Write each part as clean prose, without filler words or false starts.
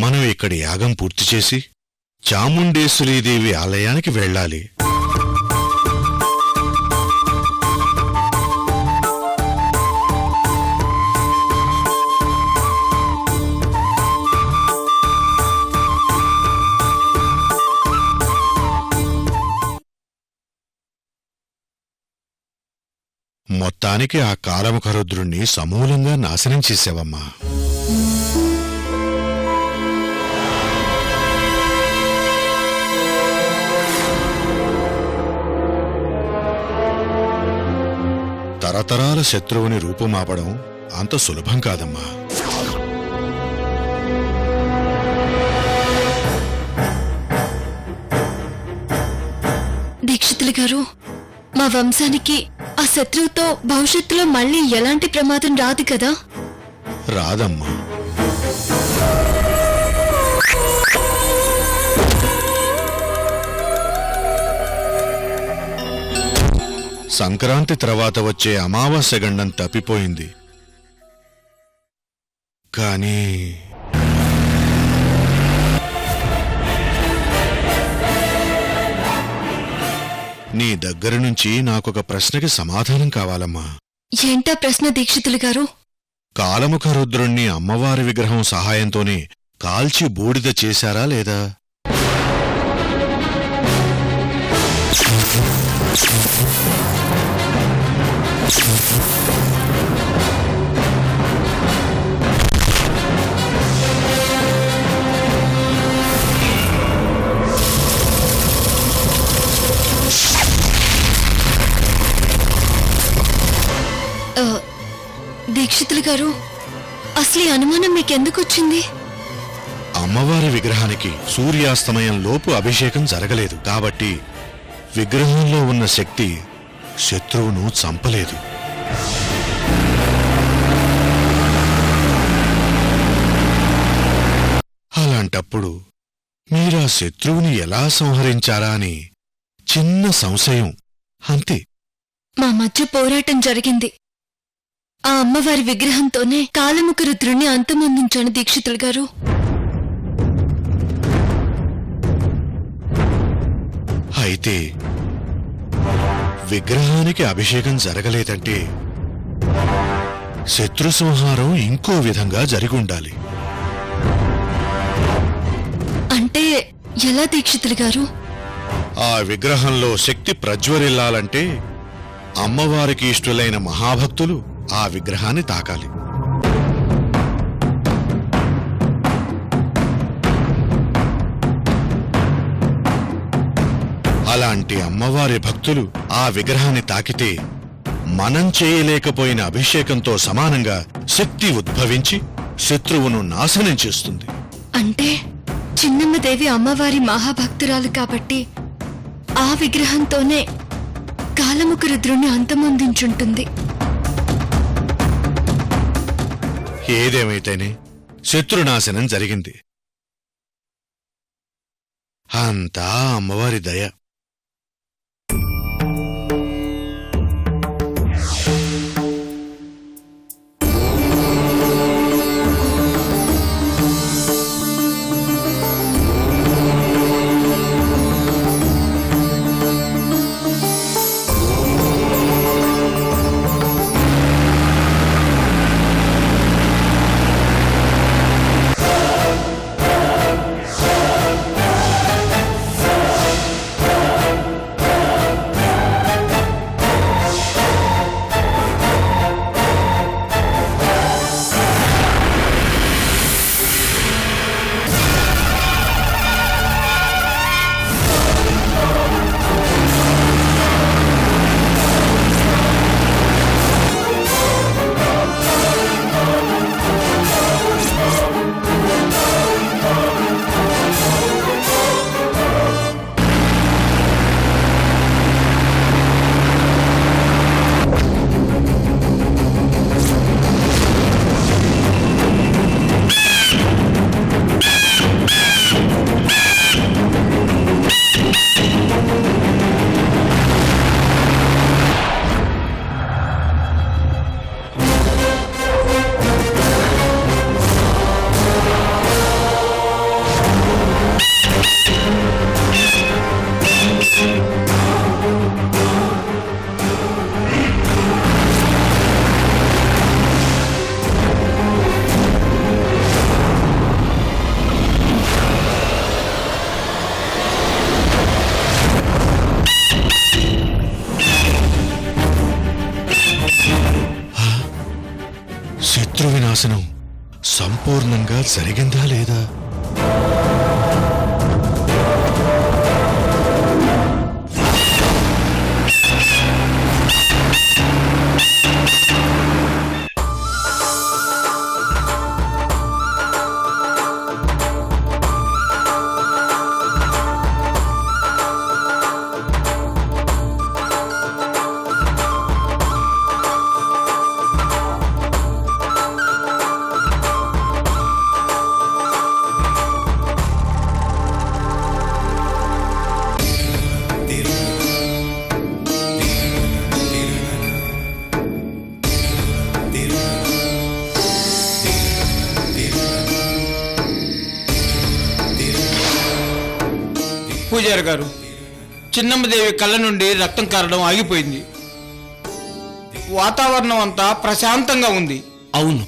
మనం ఇక్కడి యాగం పూర్తి చేసి చాముండేశ్వరీదేవి ఆలయానికి వెళ్ళాలి. మొత్తానికి ఆ కాలముఖరుద్రుణ్ణి సమూలంగా నాశనం చేశావమ్మా. తరతరాల శత్రువుని రూపుమాపడం అంత సులభం కాదమ్మా. దీక్షితులు గారు, మా వంశానికి ఆ శత్రువుతో భవిష్యత్తులో మళ్ళీ ఎలాంటి ప్రమాదం రాదు కదా? రాదమ్మా. సంక్రాంతి తర్వాత వచ్చే అమావాస్య గండం తప్పిపోయింది. కానీ నీ దగ్గర నుంచి నాకొక ప్రశ్నకి సమాధానం కావాలమ్మా. ఏంటా ప్రశ్న దీక్షితులు గారు? కాలముఖ రుద్రుణ్ణి అమ్మవారి విగ్రహం సహాయంతోనే కాల్చి బూడిద చేశారా లేదా? దీక్షితులు గారు, అసలు అనుమానం మీకెందుకొచ్చింది? అమ్మవారి విగ్రహానికి సూర్యాస్తమయం లోపు అభిషేకం జరగలేదు కాబట్టి విగ్రహంలో ఉన్న శక్తి శత్రువును చంపలేదు. అలాంటప్పుడు మీరా శత్రువుని ఎలా సంహరించారా అని చిన్న సంశయం, అంతే. మా మధ్య పోరాటం జరిగింది. ఆ అమ్మవారి విగ్రహంతోనే కాలముఖ రుద్రుణ్ణి అంతమొందించాను దీక్షితులు గారు. అయితే విగ్రహానికి అభిషేకం జరగలేదంటే శత్రు సంహారం ఇంకో విధంగా జరిగుండాలి. అంటే ఎలా దీక్షితులు గారు? ఆ విగ్రహంలో శక్తి ప్రజ్వరిల్లాలంటే అమ్మవారికి ఇష్టులైన మహాభక్తులు ఆ విగ్రహాన్ని తాకాలి. అలాంటి అమ్మవారి భక్తులు ఆ విగ్రహాన్ని తాకితే మనం చేయలేకపోయిన అభిషేకంతో సమానంగా శక్తి ఉద్భవించి శత్రువును నాశనం చేస్తుంది. అంటే చిన్నమ్మదేవి అమ్మవారి మహాభక్తురాలు కాబట్టి ఆ విగ్రహంతోనే కాలముఖ రుద్రుణ్ణి అంతమొందించుంటుంది. ఏదేమైతేనే శత్రునాశనం జరిగింది. అంతా అమ్మవారి దయ. సంపూర్ణంగా జరిగిందా లేదా? పూజారి గారు, చిన్నమ్మదేవి కళ్ళ నుండి రక్తం కారడం ఆగిపోయింది. వాతావరణం అంతా ప్రశాంతంగా ఉంది. అవును,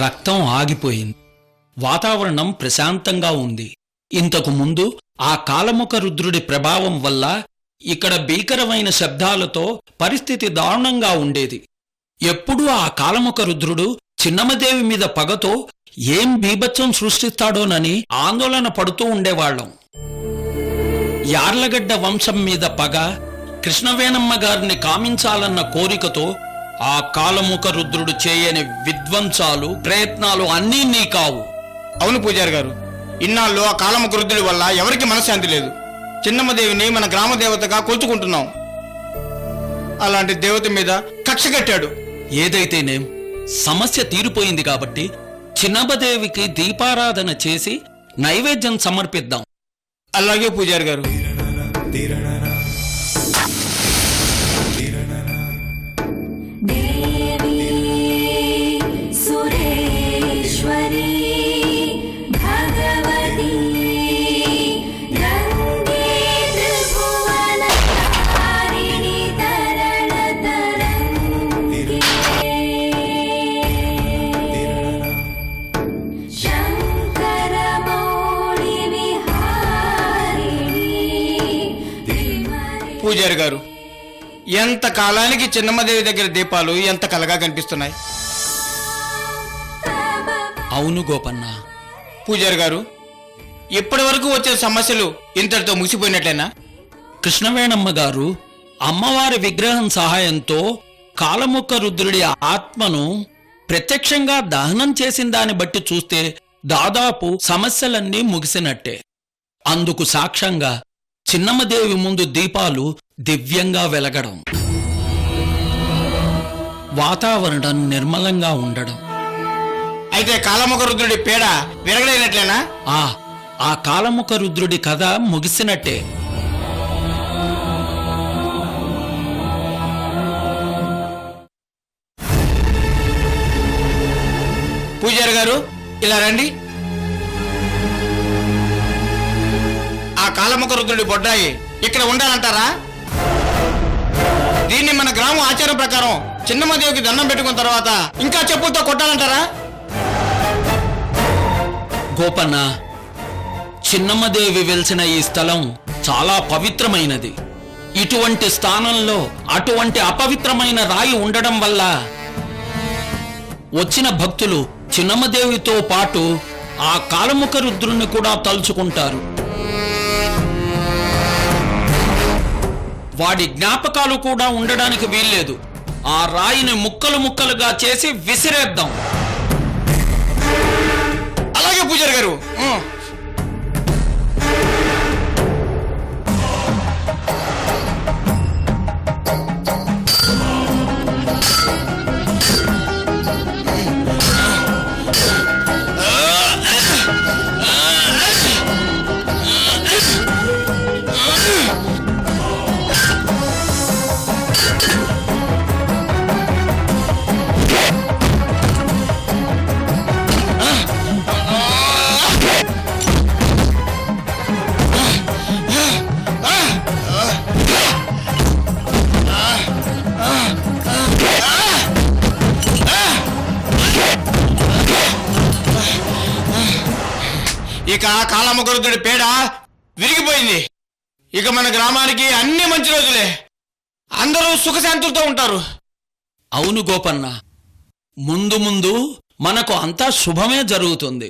రక్తం ఆగిపోయింది. వాతావరణం ప్రశాంతంగా ఉంది. ఇంతకు ముందు ఆ కాలముఖ రుద్రుడి ప్రభావం వల్ల ఇక్కడ భీకరమైన శబ్దాలతో పరిస్థితి దారుణంగా ఉండేది. ఎప్పుడూ ఆ కాలముఖ రుద్రుడు చిన్నమ్మదేవి మీద పగతో ఏం బీభత్సం సృష్టిస్తాడోనని ఆందోళన పడుతూ ఉండేవాళ్లం. యార్లగడ్డ వంశం మీద పగ, కృష్ణవేణమ్మ గారిని కామించాలన్న కోరికతో ఆ కాలముఖ రుద్రుడు చేయని విధ్వంసాలు, ప్రయత్నాలు అన్నీ నీ కావు. అవును పూజారి గారు, ఇన్నాళ్ళు ఆ కాలముఖ రుద్రుడి వల్ల ఎవరికి మనశ్శాంతి లేదు. చిన్నమ్మదేవిని మన గ్రామ దేవతగా కొలుచుకుంటున్నాం. అలాంటి దేవత మీద కక్ష కట్టాడు. ఏదైతేనేం సమస్య తీరిపోయింది కాబట్టి చిన్నమ్మదేవికి దీపారాధన చేసి నైవేద్యం సమర్పిద్దాం. అలాగే పూజారి గారు. పూజారి గారు, ఎంత కాలానికి చిన్నమ్మదేవి దగ్గర దీపాలు ఎంత కలగా కనిపిస్తున్నాయి. అవును గోపన్న. పూజారి గారు, ఇప్పటి వరకు వచ్చే సమస్యలు ఇంతటితో ముగిసిపోయినట్లేనా? కృష్ణవేణమ్మ గారు అమ్మవారి విగ్రహం సహాయంతో కాలముఖ రుద్రుడి ఆత్మను ప్రత్యక్షంగా దహనం చేసిన దాన్ని బట్టి చూస్తే దాదాపు సమస్యలన్నీ ముగిసినట్టే. అందుకు సాక్ష్యంగా చిన్నమ్మదేవి ముందు దీపాలు దివ్యంగా వెలగడం, వాతావరణం నిర్మలంగా ఉండడం. అయితే కాలముఖ రుద్రుడి పేడ విరగడైనట్లేనా? ఆ కాలముఖ రుద్రుడి కథ ముగిసినట్టే. పూజారి గారు, ఇలా రండి. ఆ కాలముఖ రుద్రుడి బొడ్రాయి ఇక్కడ ఉండాలంటారా? దీన్ని మన గ్రామం ఆచారం ప్రకారం చిన్నమ్మదేవికి దండం పెట్టుకున్న తర్వాత ఇంకా చెప్పులతో కొట్టాలంటారా? గోపన్న, చిన్నమ్మదేవి వెలిసిన ఈ స్థలం చాలా పవిత్రమైనది. ఇటువంటి స్థానంలో అటువంటి అపవిత్రమైన రాయి ఉండడం వల్ల వచ్చిన భక్తులు చిన్నమ్మదేవితో పాటు ఆ కాలముఖ రుద్రుణ్ణి కూడా తలుచుకుంటారు. వాడి జ్ఞాపకాలు కూడా ఉండడానికి వీల్లేదు. ఆ రాయిని ముక్కలు ముక్కలుగా చేసి విసిరేద్దాం. అలాగే పూజారి గారు. ఇక కాలముఖ రుద్రుడి పేడ విరిగిపోయింది. ఇక మన గ్రామానికి అన్ని మంచి రోజులే. అందరూ సుఖశాంతులతో ఉంటారు. అవును గోపన్న, ముందు ముందు మనకు అంతా శుభమే జరుగుతుంది.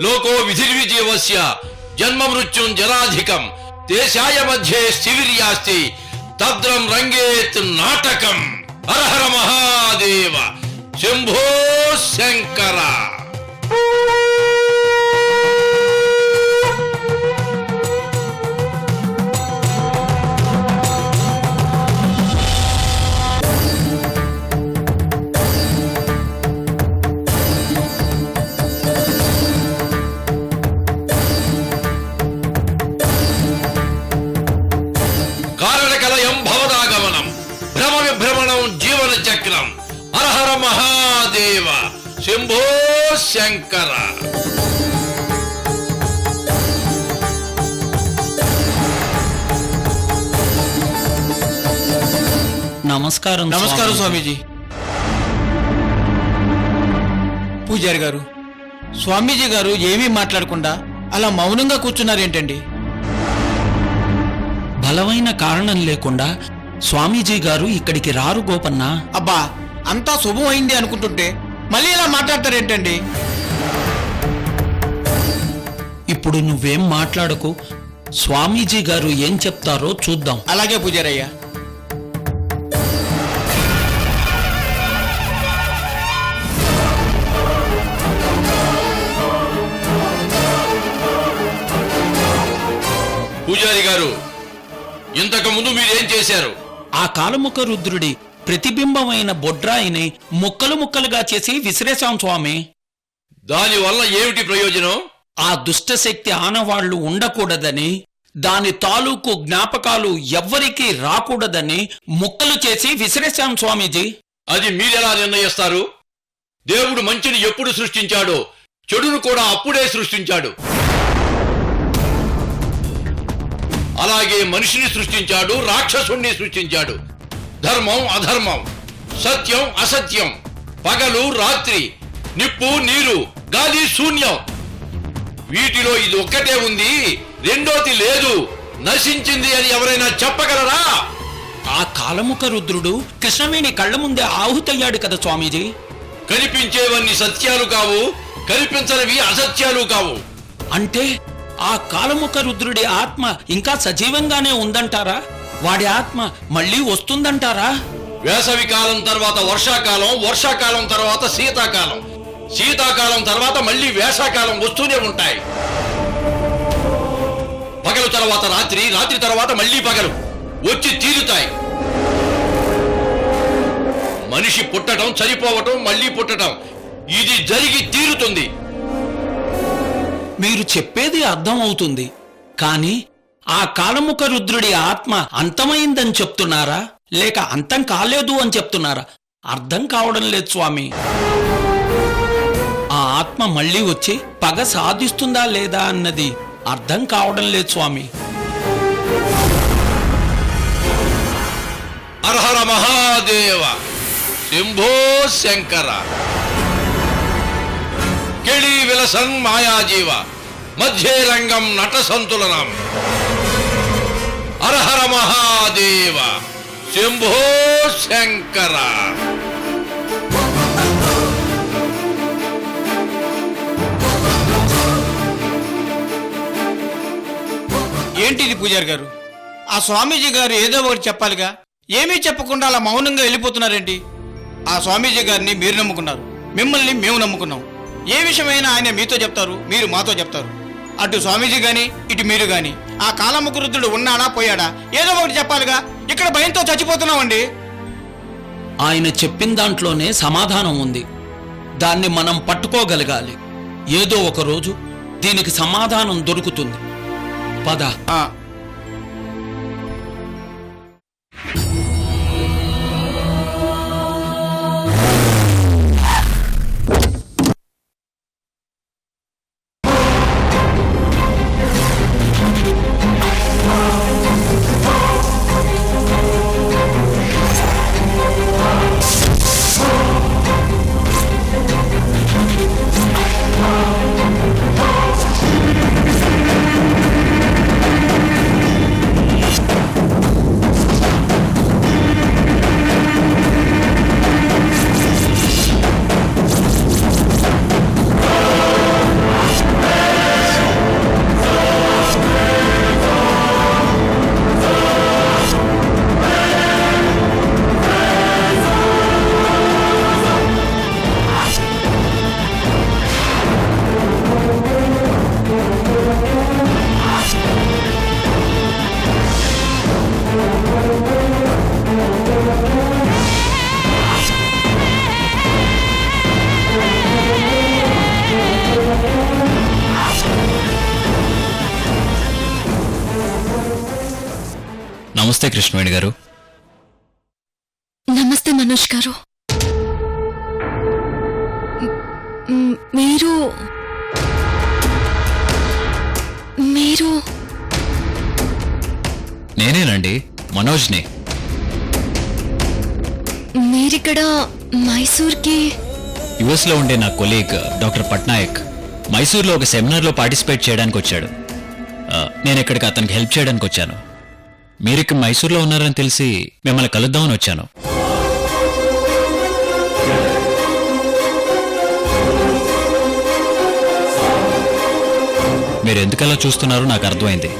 లోకో విధిర్విజీవస్య జన్మ మృత్యుం జరాధికం దేశాయ మధ్యే స్థివిర్యాస్తి తద్రం రంగేత్ నాటకం. హర హర మహాదేవ శంభో శంకర. కారణకలయం భవదాగమనం భ్రమ విభ్రమణం జీవన చక్రం. హర హర మహాదేవ శంభో శంకర. నమస్కారం నమస్కారం స్వామీజీ. పూజారి గారు, స్వామీజీ గారు ఏమీ మాట్లాడకుండా అలా మౌనంగా కూర్చున్నారేంటండి? బలమైన కారణం లేకుండా స్వామీజీ గారు ఇక్కడికి రారు గోపన్న. అబ్బా, అంతా శుభం అయింది అనుకుంటుంటే మళ్ళీ ఇలా మాట్లాడతారేంటండి? ఇప్పుడు నువ్వేం మాట్లాడకు. స్వామీజీ గారు ఏం చెప్తారో చూద్దాం. అలాగే పూజారయ్యా. పూజారి గారు, ఇంతకు ముందు మీరేం చేశారు? ఆ కాలముఖ రుద్రుడి ప్రతిబింబమైన బొడ్రాయిని ముక్కలు ముక్కలుగా చేసి విసిరేశాం స్వామి. దానివల్ల ఏమిటి ప్రయోజనం? ఆ దుష్టశక్తి ఆనవాళ్లు ఉండకూడదని, దాని తాలూకు జ్ఞాపకాలు ఎవ్వరికీ రాకూడదని ముక్కలు చేసి విసిరేశాం స్వామీజీ. అది మీరెలా నిర్ణయిస్తారు? దేవుడు మంచిని ఎప్పుడు సృష్టించాడో చెడును కూడా అప్పుడే సృష్టించాడు. అలాగే మనిషిని సృష్టించాడు, రాక్షసుణ్ణి సృష్టించాడు. ధర్మం అధర్మం, సత్యం అసత్యం, పగలు రాత్రి, నిప్పు నీరు, గాలి శూన్యం. వీటిలో ఇది ఒక్కటే ఉంది, రెండోది లేదు, నశించింది అని ఎవరైనా చెప్పగలరా? ఆ కాలముఖ రుద్రుడు కృష్ణవేణి కళ్ల ముందే ఆహుతయ్యాడు కదా స్వామీజీ. కనిపించేవన్నీ సత్యాలు కావు, కనిపించనివి అసత్యాలు కావు. అంటే ఆ కాలముఖ రుద్రుడి ఆత్మ ఇంకా సజీవంగానే ఉందంటారా? వాడి ఆత్మ మళ్ళీ వస్తుందంటారా? వేసవి కాలం తర్వాత వర్షాకాలం, వర్షాకాలం తర్వాత శీతాకాలం, శీతాకాలం తర్వాత మళ్ళీ వేసవకాలం వస్తూనే ఉంటాయి. పగలు తర్వాత రాత్రి, రాత్రి తర్వాత మళ్ళీ పగలు వచ్చి తీరుతాయి. మనిషి పుట్టడం, చనిపోవటం, మళ్ళీ పుట్టడం, ఇది జరిగి తీరుతుంది. మీరు చెప్పేది అర్థం అవుతుంది, కానీ ఆ కాలముఖ రుద్రుడి ఆత్మ అంతమైందని చెప్తున్నారా, లేక అంతం కాలేదు అని చెప్తున్నారా? అర్థం కావడం లేదు స్వామి. ఆ ఆత్మ మళ్ళీ వచ్చి పగ సాధిస్తుందా లేదా అన్నది అర్థం కావడం లేదు స్వామి. హర హర మహాదేవ శంభో శంకర. కెళి విలసన్ మాయాజీవ మధ్యే రంగం నట సంతులనం. హర హర మహాదేవ శంభో శంకర. ఏంటిది పూజారి గారు? ఆ స్వామీజీ గారు ఏదో ఒకటి చెప్పాలిగా, ఏమీ చెప్పకుండా అలా మౌనంగా వెళ్ళిపోతున్నారేంటి? ఆ స్వామీజీ గారిని మీరు నమ్ముకున్నారు, మిమ్మల్ని మేము నమ్ముకున్నాం. ఏ విషయమైనా ఆయన మీతో చెప్తారు, మీరు మాతో చెప్తారు. అటు స్వామీజీ గాని ఇటు మీరు గాని ఆ కాలముఖ రుద్రుడు ఉన్నాడా పోయాడా ఏదో ఒకటి చెప్పాలిగా. ఇక్కడ భయంతో చచ్చిపోతున్నామండి. ఆయన చెప్పిన దాంట్లోనే సమాధానం ఉంది. దాన్ని మనం పట్టుకోగలగాలి. ఏదో ఒక రోజు దీనికి సమాధానం దొరుకుతుంది. పద. ఆ నమస్తే కృష్ణవేణి గారు. నమస్తే మనోజ్ గారు. మీరు మీరు నేనేనండి, మనోజ్ని. మీరిక్కడ మైసూర్కి? యుఎస్లో ఉండే నా కొలీగ్ డాక్టర్ పట్నాయక్ మైసూర్లో ఒక సెమినార్లో పార్టిసిపేట్ చేయడానికి వచ్చాడు. నేను ఇక్కడికి అతనికి హెల్ప్ చేయడానికి వచ్చాను. మీరిక్కడ మైసూర్లో ఉన్నారని తెలిసి మిమ్మల్ని కలుద్దామని వచ్చాను. మీరు ఎందుకలా చూస్తున్నారో నాకు అర్థమైంది.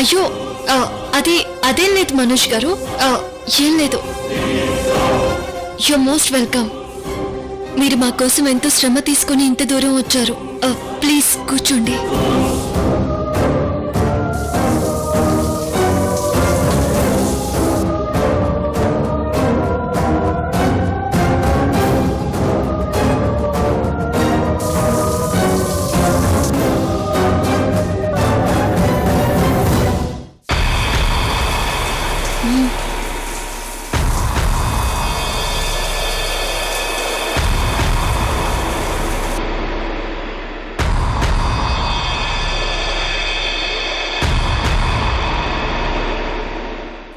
అయ్యో, అదేం లేదు మనోజ్ గారు, ఏం లేదు. You most welcome. మీరు మా కోసం ఎంతో శ్రమ తీసుకుని ఇంత దూరం వచ్చారు. ప్లీజ్ కూర్చోండి.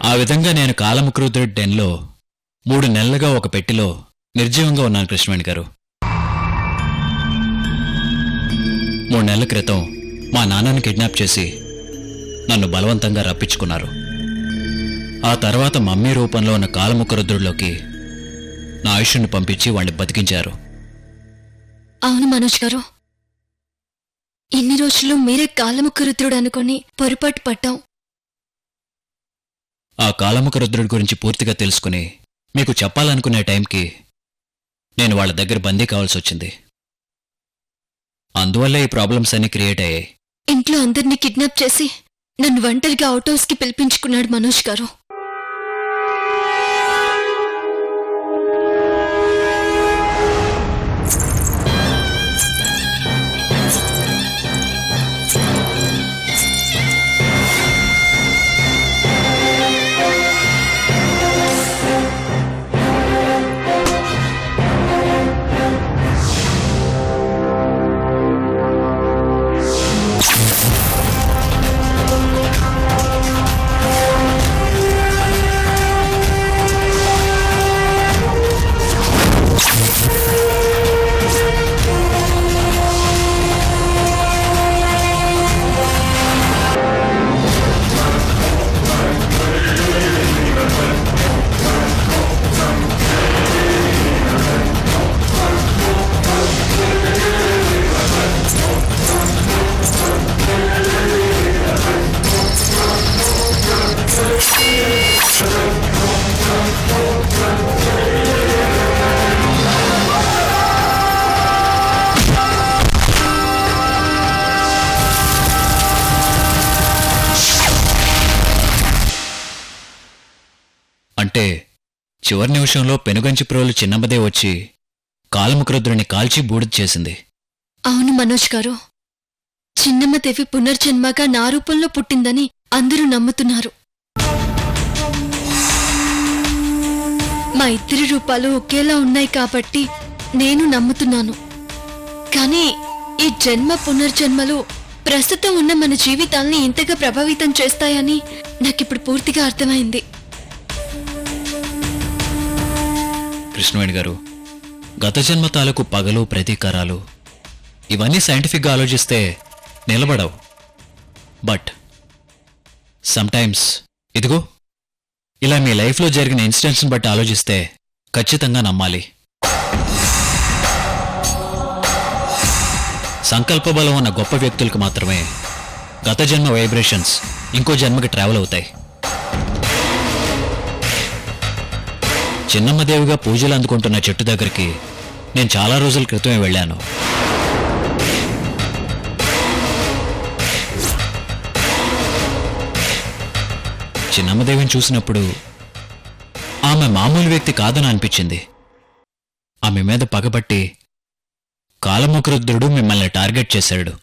ఆ విధంగా నేను కాలముకృతుడి డెన్లో 3 నెలలుగా ఒక పెట్టెలో నిర్జీవంగా ఉన్నాను కృష్ణవేణి గారు. 3 నెలల క్రితం మా నాన్నని కిడ్నాప్ చేసి నన్ను బలవంతంగా రప్పించుకున్నారు. ఆ తర్వాత మమ్మీ రూపంలో ఉన్న కాలముకరుద్రుడిలోకి నా ఆయుష్ను పంపించి వాణ్ణి బతికించారు. అవును మనోజ్ గారు, ఇన్ని రోజులు మీరే కాలముఖరుద్రుడు అనుకుని పొరపాటు పట్టాం. ఆ కాలముఖరుద్రుడి గురించి పూర్తిగా తెలుసుకుని మీకు చెప్పాలనుకునే టైంకి నేను వాళ్ళ దగ్గర బందీ కావాల్సి వచ్చింది. అందువల్లే ఈ ప్రాబ్లమ్స్ అన్ని క్రియేట్ అయ్యాయి. ఇంట్లో అందరినీ కిడ్నాప్ చేసి నన్ను ఒంటరిగా అవుట్ హౌస్ కి పిలిపించుకున్నాడు మనోజ్ గారు. అంటే చివరి నిమిషంలో పెనుగంచి ప్రోలు చిన్నమ్మదే వచ్చి కాలముఖరుద్రుని కాల్చి బూడిద చేసింది. అవును మనోజ్ గారు, చిన్నమ్మదేవి పునర్జన్మగా నా రూపంలో పుట్టిందని అందరూ నమ్ముతున్నారు. మా ఇద్దరి రూపాలు ఒకేలా ఉన్నాయి కాబట్టి నేను నమ్ముతున్నాను. కానీ ఈ జన్మ పునర్జన్మలు ప్రస్తుతం ఉన్న మన జీవితాల్ని ఇంతగా ప్రభావితం చేస్తాయని నాకిప్పుడు పూర్తిగా అర్థమైంది. కృష్ణవేణి గారు, గత జన్మ తాలూకు పగలు ప్రతీకారాలు ఇవన్నీ సైంటిఫిక్గా ఆలోచిస్తే నిలబడవు. బట్ సమ్టైమ్స్ ఇదిగో ఇలా మీ లైఫ్లో జరిగిన ఇన్సిడెంట్స్ని బట్టి ఆలోచిస్తే ఖచ్చితంగా నమ్మాలి. సంకల్పబలం ఉన్న గొప్ప వ్యక్తులకు మాత్రమే గత జన్మ వైబ్రేషన్స్ ఇంకో జన్మకి ట్రావెల్ అవుతాయి. చిన్నమ్మదేవిగా పూజలు అందుకుంటున్న చెట్టు దగ్గరికి నేను చాలా రోజుల క్రితమే వెళ్ళాను. చిన్నమ్మదేవిని చూసినప్పుడు ఆమె మామూలు వ్యక్తి కాదని అనిపించింది. ఆమె మీద పగబట్టి కాలముఖరుద్రుడు మిమ్మల్ని టార్గెట్ చేశాడు.